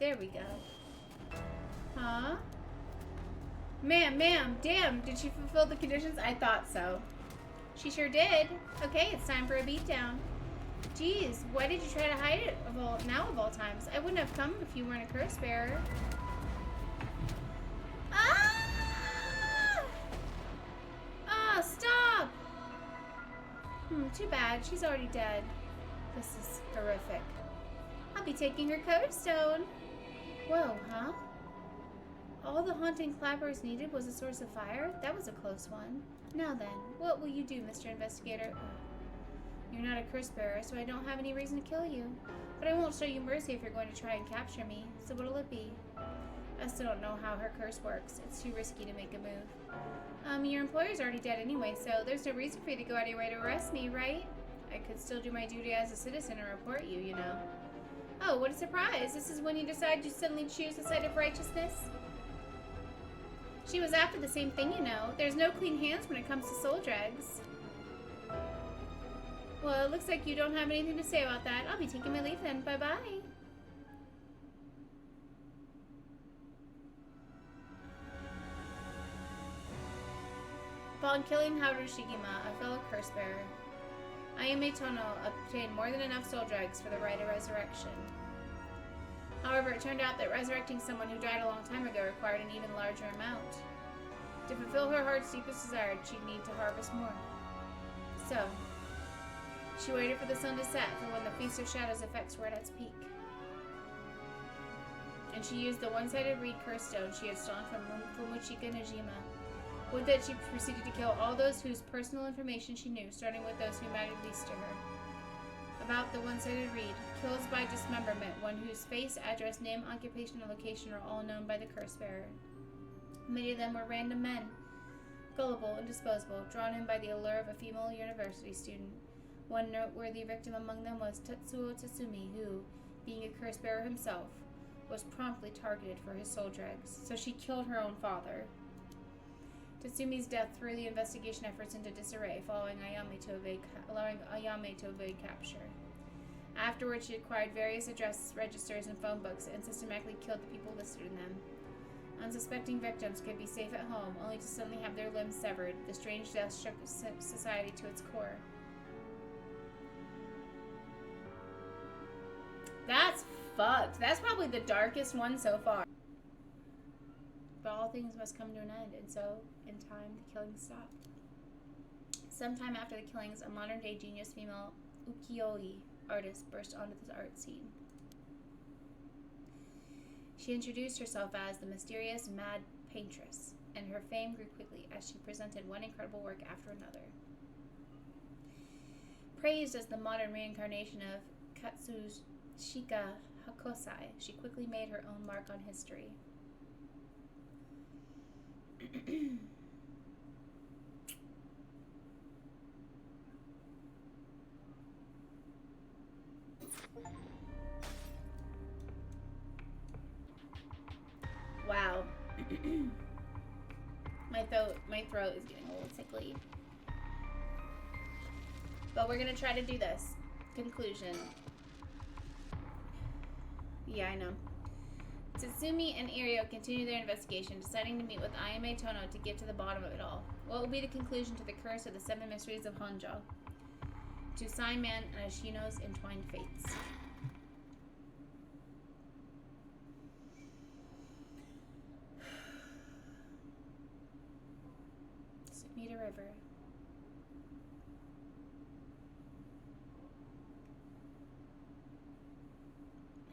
There we go. Huh? Ma'am, damn, did she fulfill the conditions? I thought so. She sure did. Okay, it's time for a beatdown. Geez, why did you try to hide it now of all times? I wouldn't have come if you weren't a curse bearer. Ah! Ah, stop! Too bad. She's already dead. This is horrific. I'll be taking her code stone. Whoa, huh? All the haunting clappers needed was a source of fire? That was a close one. Now then, what will you do, Mr. Investigator? You're not a curse bearer, so I don't have any reason to kill you. But I won't show you mercy if you're going to try and capture me. So what'll it be? I still don't know how her curse works. It's too risky to make a move. Your employer's already dead anyway, so there's no reason for you to go out of your way to arrest me, right? I could still do my duty as a citizen and report you, you know. Oh, what a surprise. This is when you decide you suddenly choose the side of righteousness? She was after the same thing, you know. There's no clean hands when it comes to soul dregs. Well, it looks like you don't have anything to say about that. I'll be taking my leave then. Bye-bye. Upon killing Harushigima, a fellow curse bearer, Ayame Tono obtained more than enough soul dregs for the rite of resurrection. However, it turned out that resurrecting someone who died a long time ago required an even larger amount. To fulfill her heart's deepest desire, she'd need to harvest more. So, she waited for the sun to set for when the Feast of Shadows effects were at its peak. And she used the one-sided reed curse stone she had stolen from Fumochika Najima. With it, she proceeded to kill all those whose personal information she knew, starting with those who mattered least to her. About the one-sided reed, kills by dismemberment, one whose face, address, name, occupation, and location are all known by the curse bearer. Many of them were random men, gullible and disposable, drawn in by the allure of a female university student. One noteworthy victim among them was TetsuoTsutsumi, who, being a curse bearer himself, was promptly targeted for his soul dregs, so she killed her own father. Tatsumi's death threw the investigation efforts into disarray, allowing Ayame to evade capture. Afterwards, she acquired various address registers and phone books and systematically killed the people listed in them. Unsuspecting victims could be safe at home, only to suddenly have their limbs severed. The strange death shook society to its core. That's fucked. That's probably the darkest one so far. But all things must come to an end, and so, in time, the killings stopped. Sometime after the killings, a modern-day genius female ukiyo-e artist burst onto the art scene. She introduced herself as the mysterious Mad Paintress, and her fame grew quickly as she presented one incredible work after another. Praised as the modern reincarnation of Katsushika Hakosai, she quickly made her own mark on history. Wow. My throat is getting a little tickly. But we're gonna try to do this. Conclusion. Yeah, I know. Tatsumi and Irio continue their investigation, deciding to meet with Ayame Tono to get to the bottom of it all. What will be the conclusion to the curse of the 7 mysteries of Honjo? To Saiman and Ashino's entwined fates. Sumida River.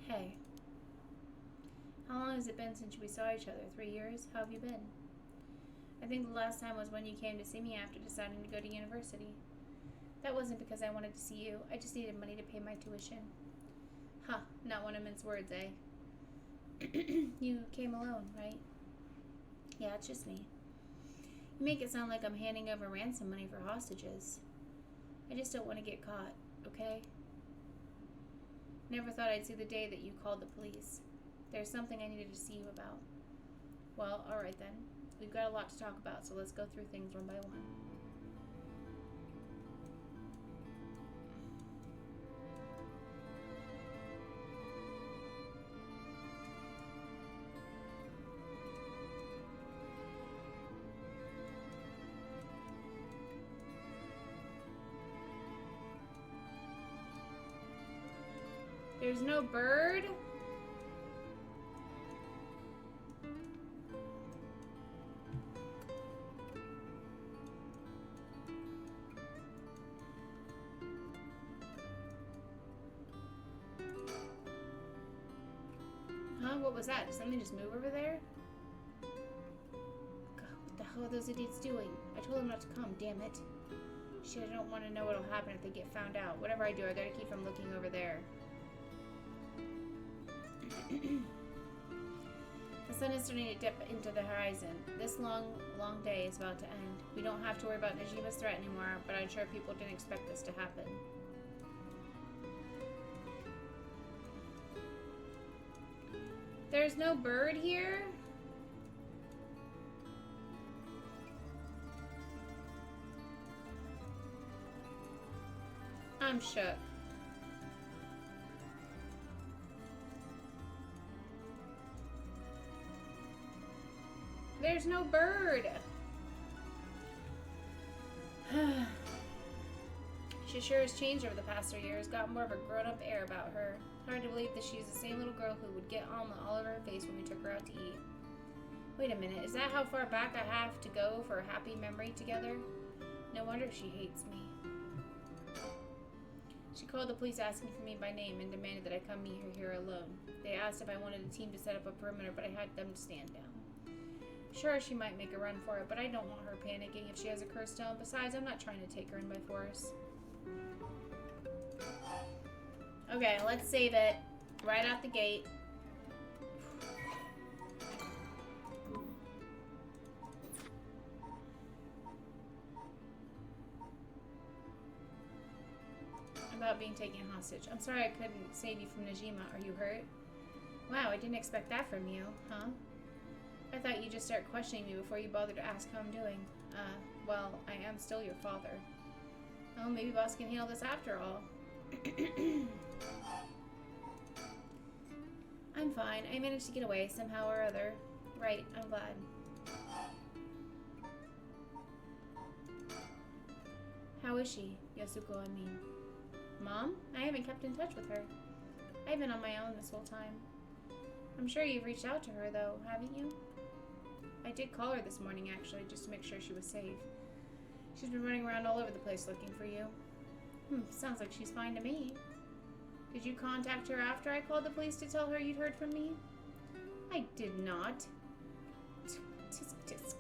Hey. How long has it been since we saw each other? 3 years? How have you been? I think the last time was when you came to see me after deciding to go to university. That wasn't because I wanted to see you. I just needed money to pay my tuition. Huh, not want to mince words, eh? You came alone, right? Yeah, it's just me. You make it sound like I'm handing over ransom money for hostages. I just don't want to get caught, okay? Never thought I'd see the day that you called the police. There's something I needed to see you about. Well, alright then. We've got a lot to talk about, so let's go through things one by one. There's no bird? Huh? What was that? Did something just move over there? God, what the hell are those idiots doing? I told them not to come, damn it. Shit, I don't want to know what'll happen if they get found out. Whatever I do, I gotta keep from looking over there. The sun is starting to dip into the horizon. This long day is about to end. We don't have to worry about Najima's threat anymore, but I'm sure people didn't expect this to happen. There's no bird here? I'm shook. There's no bird. She sure has changed over the past 3 years, got more of a grown-up air about her. Hard to believe that she's the same little girl who would get almond all over her face when we took her out to eat. Wait a minute, is that how far back I have to go for a happy memory together? No wonder she hates me. She called the police asking for me by name and demanded that I come meet her here alone. They asked if I wanted a team to set up a perimeter, but I had them to stand down. Sure, she might make a run for it, but I don't want her panicking if she has a curse stone. Besides, I'm not trying to take her in by force. Okay, let's save it. Right out the gate. About being taken hostage. I'm sorry I couldn't save you from Najima. Are you hurt? Wow, I didn't expect that from you, huh? I thought you'd just start questioning me before you bothered to ask how I'm doing. Well, I am still your father. Oh, maybe boss can handle this after all. I'm fine. I managed to get away somehow or other. Right, I'm glad. How is she? Yasuko, I mean. Mom? I haven't kept in touch with her. I've been on my own this whole time. I'm sure you've reached out to her, though, haven't you? I did call her this morning, actually, just to make sure she was safe. She's been running around all over the place looking for you. Sounds like she's fine to me. Did you contact her after I called the police to tell her you'd heard from me? I did not. Tisk tisk.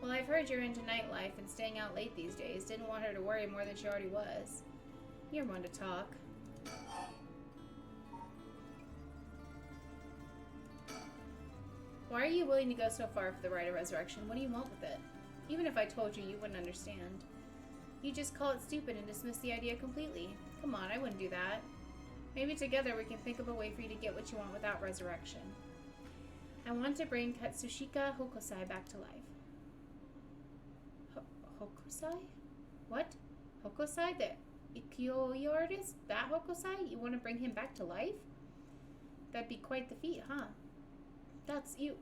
Well, I've heard you're into nightlife and staying out late these days. Didn't want her to worry more than she already was. You're one to talk. Why are you willing to go so far for the right of resurrection? What do you want with it? Even if I told you, you wouldn't understand. You just call it stupid and dismiss the idea completely. Come on, I wouldn't do that. Maybe together we can think of a way for you to get what you want without resurrection. I want to bring Katsushika Hokosai back to life. Hokosai? What? Hokosai? The Ikkyoi artist? That Hokosai? You want to bring him back to life? That'd be quite the feat, huh? That's you.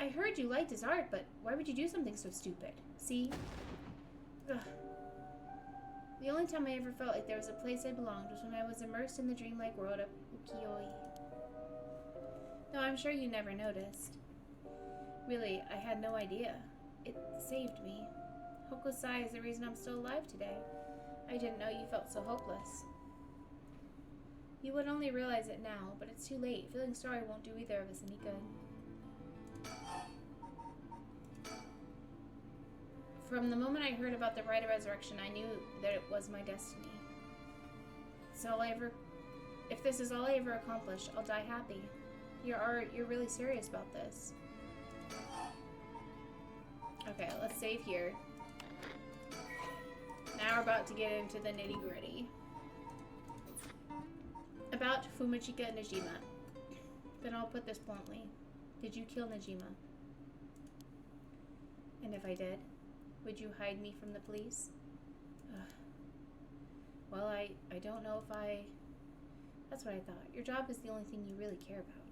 I heard you liked his art, but why would you do something so stupid? See? Ugh. The only time I ever felt like there was a place I belonged was when I was immersed in the dreamlike world of Ukiyo-e. No, I'm sure you never noticed. Really, I had no idea. It saved me. Hokosai is the reason I'm still alive today. I didn't know you felt so hopeless. You would only realize it now, but it's too late. Feeling sorry won't do either of us any good. From the moment I heard about the rite of resurrection, I knew that it was my destiny. If this is all I ever accomplish, I'll die happy. You're really serious about this. Okay, let's save here. Now we're about to get into the nitty-gritty. About Fumachika Najima. Then I'll put this bluntly. Did you kill Najima? And if I did, would you hide me from the police? Well, I don't know if I... That's what I thought. Your job is the only thing you really care about.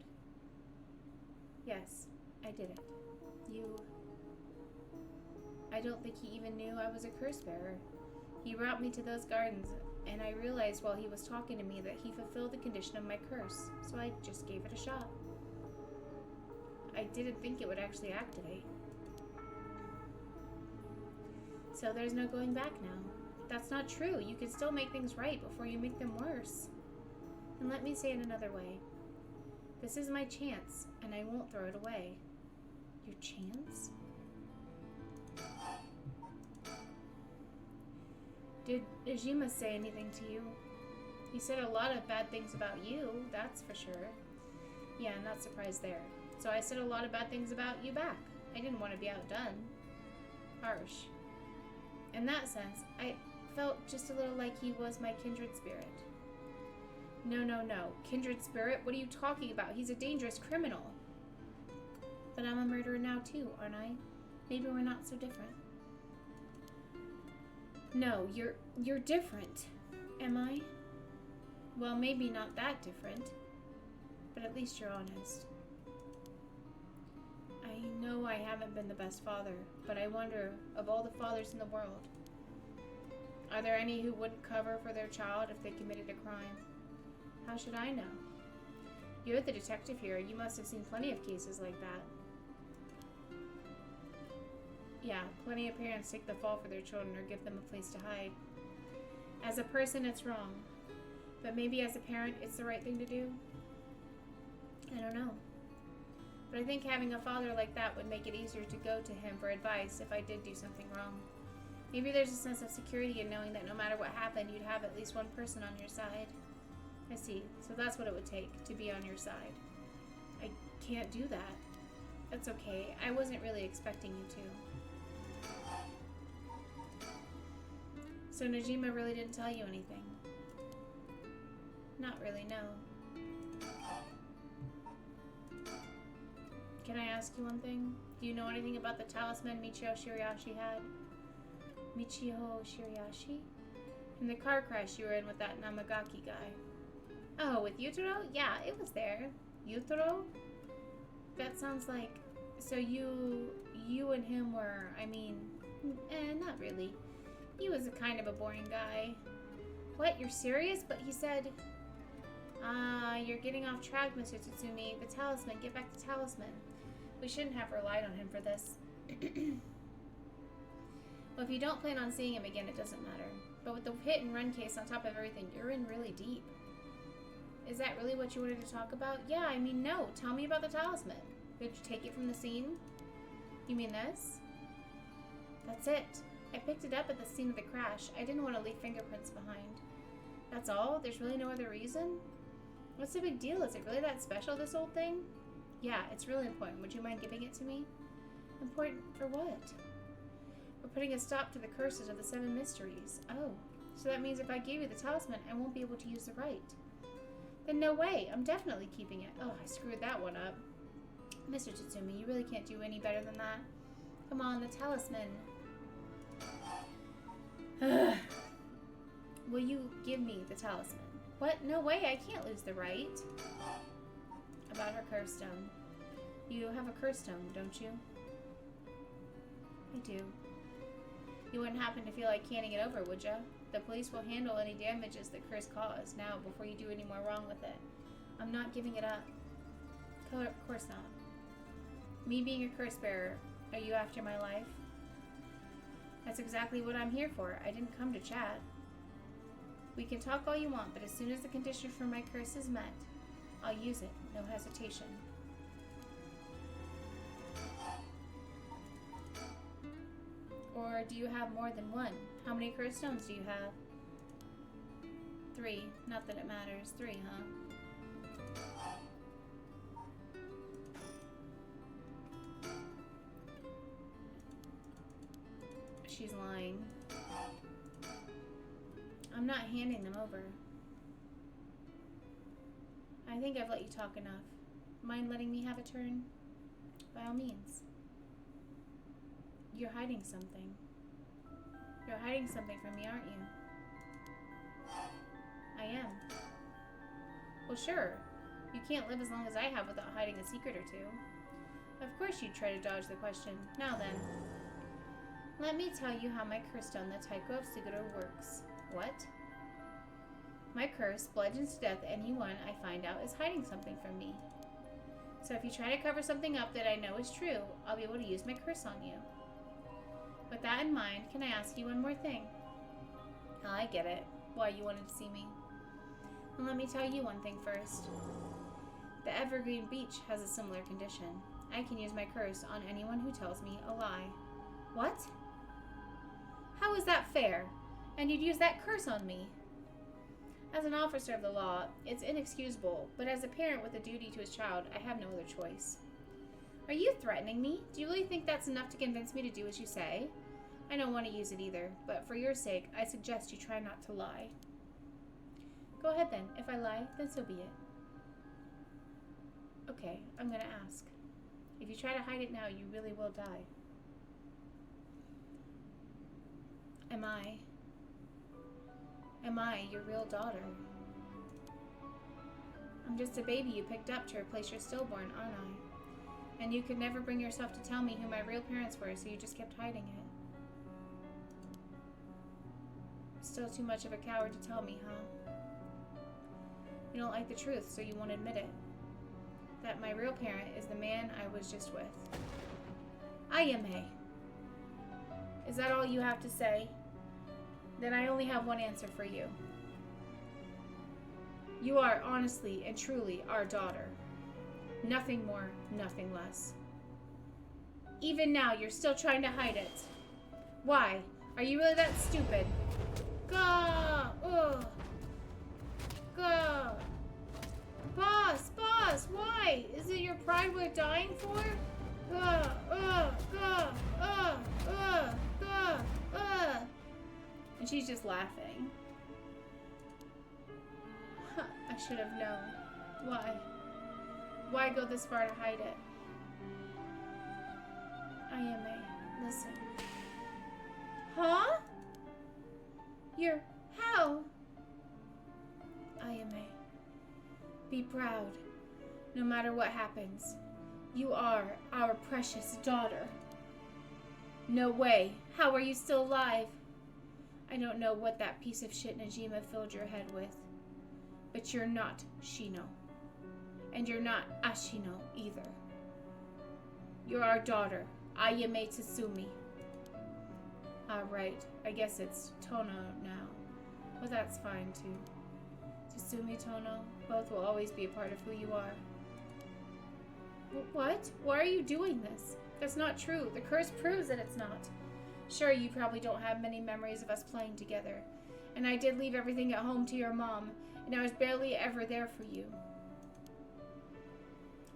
Yes, I did it. I don't think he even knew I was a curse bearer. He brought me to those gardens, and I realized while he was talking to me that he fulfilled the condition of my curse, so I just gave it a shot. I didn't think it would actually activate. So there's no going back now. That's not true. You can still make things right before you make them worse. And let me say it another way. This is my chance, and I won't throw it away. Your chance? Did Ijima say anything to you? He said a lot of bad things about you, that's for sure. Yeah, not surprised there. So I said a lot of bad things about you back. I didn't want to be outdone. Harsh. In that sense, I felt just a little like he was my kindred spirit. No. Kindred spirit? What are you talking about? He's a dangerous criminal. But I'm a murderer now too, aren't I? Maybe we're not so different. No, you're different. Am I? Well, maybe not that different. But at least you're honest. I know I haven't been the best father, but I wonder, of all the fathers in the world, are there any who wouldn't cover for their child if they committed a crime? How should I know? You're the detective here. You must have seen plenty of cases like that. Yeah, plenty of parents take the fall for their children or give them a place to hide. As a person, it's wrong. But maybe as a parent, it's the right thing to do? I don't know. But I think having a father like that would make it easier to go to him for advice if I did do something wrong. Maybe there's a sense of security in knowing that no matter what happened, you'd have at least one person on your side. I see. So that's what it would take to be on your side. I can't do that. That's okay. I wasn't really expecting you to. So Najima really didn't tell you anything? Not really, no. Can I ask you one thing? Do you know anything about the talisman Michio Shiriashi had? Michio Shiriashi? In the car crash you were in with that Namagaki guy. Oh, with Yutaro? Yeah, it was there. Yutaro? That sounds like... So you and him were, not really. He was a kind of a boring guy. What, you're serious? But he said... you're getting off track, Mr. Tsutsumi. The talisman, get back the talisman. We shouldn't have relied on him for this. Well, if you don't plan on seeing him again, it doesn't matter. But with the hit and run case on top of everything, you're in really deep. Is that really what you wanted to talk about? Yeah, no. Tell me about the talisman. Did you take it from the scene? You mean this? That's it. I picked it up at the scene of the crash. I didn't want to leave fingerprints behind. That's all? There's really no other reason? What's the big deal? Is it really that special, this old thing? Yeah, it's really important. Would you mind giving it to me? Important for what? We're putting a stop to the curses of the 7 mysteries. Oh, so that means if I give you the talisman, I won't be able to use the rite. Then no way. I'm definitely keeping it. Oh, I screwed that one up. Mr. Tsutsumi, you really can't do any better than that. Come on, the talisman. Will you give me the talisman? What? No way. I can't lose the rite. About her curse stone. You have a curse stone, don't you? I do. You wouldn't happen to feel like handing it over, would ya? The police will handle any damages the curse caused now before you do any more wrong with it. I'm not giving it up. Of course not. Me being a curse bearer, are you after my life? That's exactly what I'm here for. I didn't come to chat. We can talk all you want, but as soon as the condition for my curse is met, I'll use it. No hesitation. Or do you have more than one? How many curse stones do you have? 3. Not that it matters. 3, huh? She's lying. I'm not handing them over. I think I've let you talk enough. Mind letting me have a turn? By all means. You're hiding something. You're hiding something from me, aren't you? I am. Well, sure. You can't live as long as I have without hiding a secret or two. Of course you'd try to dodge the question. Now then. Let me tell you how my curse stone, the Taiko of Suguro, works. What? My curse bludgeons to death anyone I find out is hiding something from me. So if you try to cover something up that I know is true, I'll be able to use my curse on you. With that in mind, can I ask you one more thing? I get it. Why you wanted to see me. And let me tell you one thing first. The Evergreen Beach has a similar condition. I can use my curse on anyone who tells me a lie. What? How is that fair? And you'd use that curse on me? As an officer of the law, it's inexcusable, but as a parent with a duty to his child, I have no other choice. Are you threatening me? Do you really think that's enough to convince me to do as you say? I don't want to use it either, but for your sake, I suggest you try not to lie. Go ahead then. If I lie, then so be it. Okay, I'm gonna ask. If you try to hide it now, you really will die. Am I your real daughter? I'm just a baby you picked up to replace your stillborn, aren't I? And you could never bring yourself to tell me who my real parents were, so you just kept hiding it. Still too much of a coward to tell me, huh? You don't like the truth, so you won't admit it. That my real parent is the man I was just with. Ayame. Is that all you have to say? Then I only have one answer for you. You are honestly and truly our daughter. Nothing more, nothing less. Even now, you're still trying to hide it. Why? Are you really that stupid? Gah! Ugh! Gah! Boss! Boss! Why? Is it your pride we're dying for? Gah! Gah! Gah! And she's just laughing. Huh, I should have known. Why? Why go this far to hide it? Ayame, listen. Huh? You're... how? Ayame, be proud. No matter what happens, you are our precious daughter. No way. How are you still alive? I don't know what that piece of shit Najima filled your head with, but you're not Shino. And you're not Ashino either. You're our daughter, Ayame Tatsumi. Right, I guess it's Tono now. But that's fine too. Tatsumi, Tono, both will always be a part of who you are. What? Why are you doing this? That's not true. The curse proves that it's not. Sure, you probably don't have many memories of us playing together. And I did leave everything at home to your mom, and I was barely ever there for you.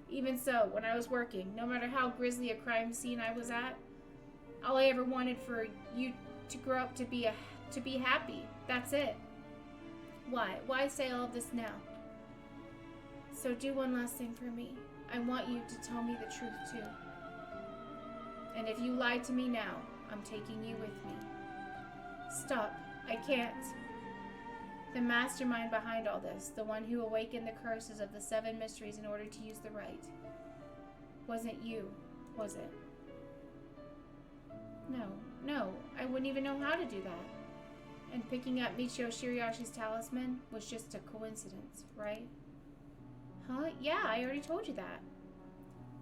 Even so, when I was working, no matter how grisly a crime scene I was at, all I ever wanted for you to grow up to be happy. That's it. Why? Why say all of this now? So do one last thing for me. I want you to tell me the truth too. And if you lie to me now, I'm taking you with me. Stop. I can't. The mastermind behind all this, the one who awakened the curses of the 7 mysteries in order to use the right, wasn't you, was it? No, I wouldn't even know how to do that. And picking up Michio Shirayoshi's talisman was just a coincidence, right? Huh? Yeah, I already told you that.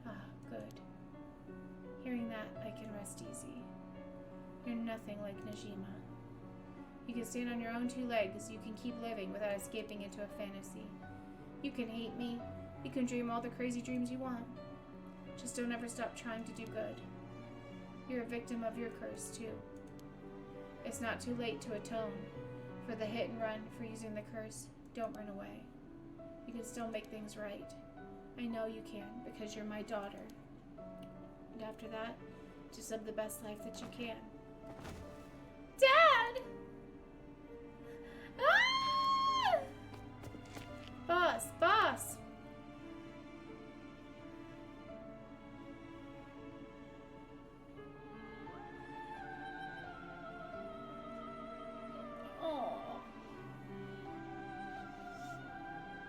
Ah, good. Hearing that, I can rest easy. You're nothing like Najima. You can stand on your own 2 legs. You can keep living without escaping into a fantasy. You can hate me. You can dream all the crazy dreams you want. Just don't ever stop trying to do good. You're a victim of your curse, too. It's not too late to atone for the hit and run for using the curse. Don't run away. You can still make things right. I know you can, because you're my daughter. And after that, just live the best life that you can. Dad! Ah! Boss!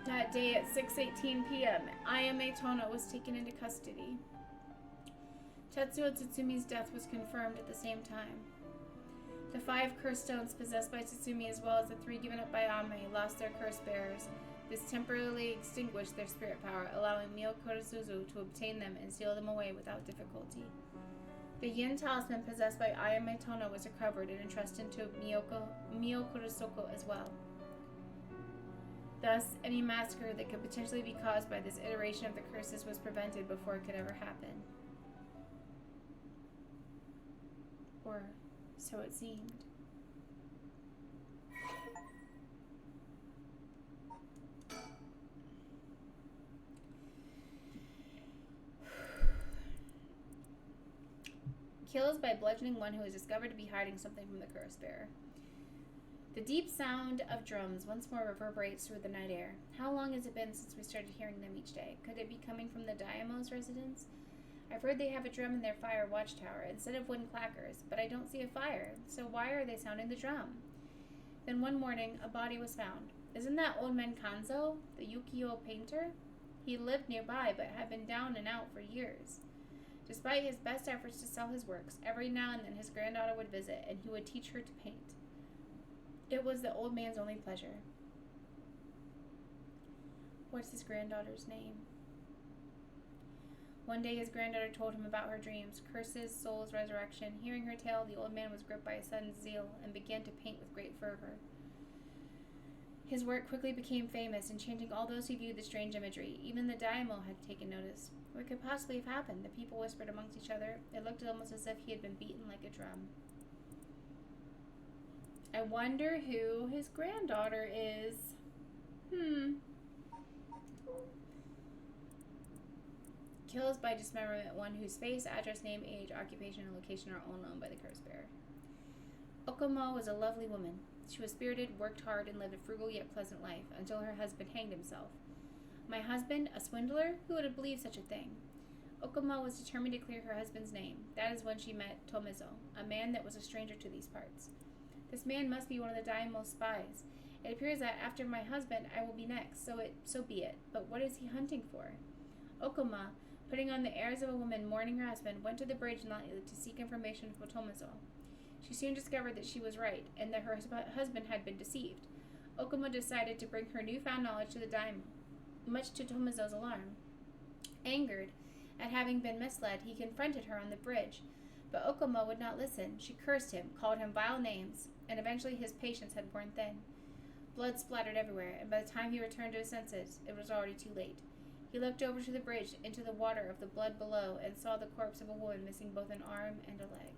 That day at 6:18 p.m., Ayame Tono was taken into custody. TetsuoTsutsumi's death was confirmed at the same time. The 5 curse stones possessed by Tsutsumi, as well as the 3 given up by Ayame, lost their curse bearers. This temporarily extinguished their spirit power, allowing Miyokorosuzu to obtain them and seal them away without difficulty. The yin talisman possessed by Ayame Tono was recovered and entrusted to Miyokorosoko as well. Thus, any massacre that could potentially be caused by this iteration of the curses was prevented before it could ever happen. Or so it seemed. Kills by bludgeoning one who is discovered to be hiding something from the curse bearer. The deep sound of drums once more reverberates through the night air. How long has it been since we started hearing them each day? Could it be coming from the Daimo's residence? I've heard they have a drum in their fire watchtower instead of wooden clackers, but I don't see a fire, so why are they sounding the drum? Then one morning, a body was found. Isn't that old man Kanzo, the Yukio painter? He lived nearby, but had been down and out for years. Despite his best efforts to sell his works, every now and then his granddaughter would visit, and he would teach her to paint. It was the old man's only pleasure. What's his granddaughter's name? One day his granddaughter told him about her dreams, curses, souls, resurrection. Hearing her tale, the old man was gripped by a sudden zeal and began to paint with great fervor. His work quickly became famous, enchanting all those who viewed the strange imagery. Even the daimyo had taken notice. What could possibly have happened? The people whispered amongst each other. It looked almost as if he had been beaten like a drum. I wonder who his granddaughter is. Kills by dismemberment one whose face, address, name, age, occupation, and location are all known by the curse bearer. Okuma was a lovely woman. She was spirited, worked hard, and lived a frugal yet pleasant life until her husband hanged himself. My husband, a swindler? Who would have believed such a thing? Okuma was determined to clear her husband's name. That is when she met Tomizo, a man that was a stranger to these parts. This man must be one of the daimyo's spies. It appears that after my husband, I will be next, so be it. But what is he hunting for? Okuma, putting on the airs of a woman mourning her husband, went to the bridge nightly to seek information from Tomizo. She soon discovered that she was right, and that her husband had been deceived. Okuma decided to bring her newfound knowledge to the daimyo, much to Tomizo's alarm. Angered at having been misled, he confronted her on the bridge, but Okuma would not listen. She cursed him, called him vile names, and eventually his patience had worn thin. Blood splattered everywhere, and by the time he returned to his senses, it was already too late. He looked over to the bridge, into the water of the blood below, and saw the corpse of a woman missing both an arm and a leg.